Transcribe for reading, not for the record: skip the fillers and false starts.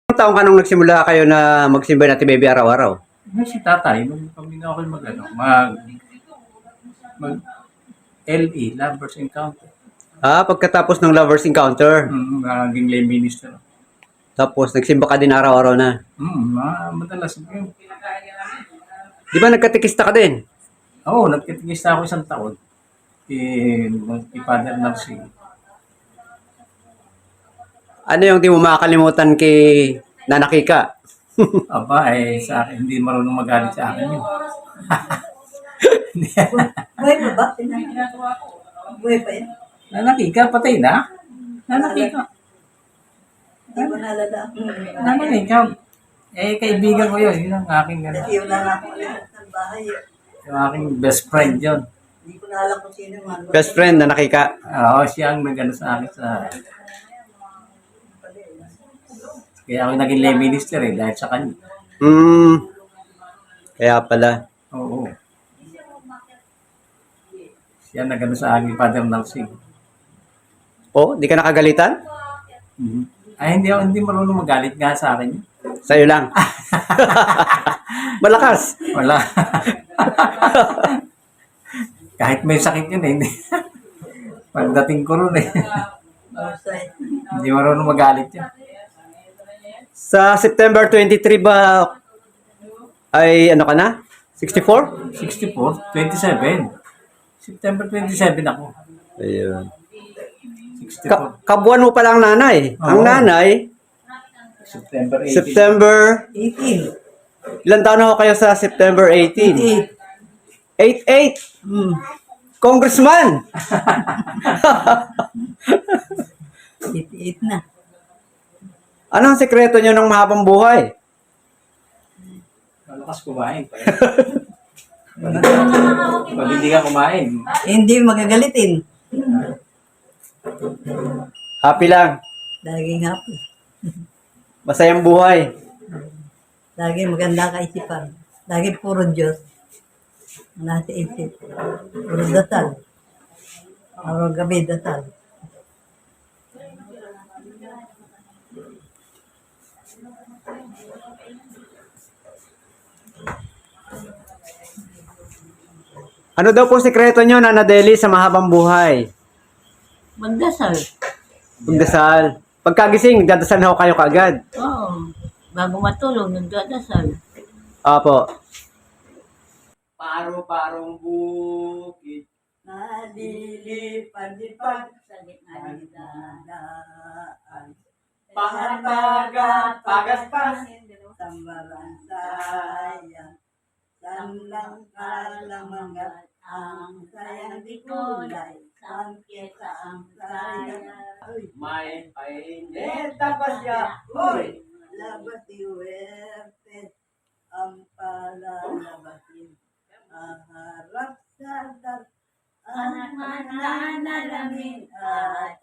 Ilang taon ka nung nagsimula kayo na magsimba na Baby araw-araw? Si tatay, nung kami na ako mag LE, Lovers Encounter. Pagkatapos ng Lovers Encounter. Naging lay minister. Tapos nagsimba ka din araw-araw na. Madalas yun. Di ba nagkatikista ka din? Oo, nagkitigista ako isang taon. Kay Father Narcy. Ano yung di mo makakalimutan kay Nana Kika? Aba, sa akin, hindi marunong magalit sa akin yun. Buhay pa ba? Buhay pa yan? Nanakika, patay na? Nanakika. Hindi ko naalala. Nanakika. Kaibigan ko yun. Yun ang aking, Kasi yun lang ako ulit ng bahay. yung aking best friend yun. Hindi ko naalala kung sino yung ano. Best friend, Nana Kika. Oo, siya ang nagano sa akin sa... Kaya ako naging lay minister dahil sa kanya. Kaya pala. Oo. Siya nagano sa akin, Father Narcy. Di ka nakagalitan? Ay, hindi marunong magalit nga sa akin. Sa'yo lang. Malakas. Wala. Kahit may sakit yun hindi. Pagdating ko ron hindi marunong magalit yun. Sa September 23 ba ay ano ka na? 64? 64? 27. September 27 ako. Ayun. 64. Kabuan mo palang nanay. Ang Oo. nanay, September 18. September, 18. ilan taon na ako kayo sa September 18? 88. Congressman. 88 na. Ano ang sekreto nyo ng mahabang buhay? Malakas kumain. Pag hindi ka kumain, Hindi magagalitin. Happy lang. Laging happy. Masayang buhay. Laging maganda kaisipan. Laging puro Diyos. Nasa isip. Puro dasal. Araw-gabi dasal. Ano daw po sekreto nyo, Nana Deli, sa mahabang buhay? Magdasal. Pagdasal. Pagkagising, nagdadasal na ho kayo kagad. Oo. Bago matulog, nagdadasal. Apo. paro-parong bukid. Nalilipad-lipad sa gitna ng daan. Pangandagat, pagaspas. Sambaran sayang. Sandang kalamangat. Ang sayang di kulay. Sangkita ang sayang. May painit na pasya. Uy! Labat iwerte. Ang palalabasin. Aharap sa dar. Ang mananalamin at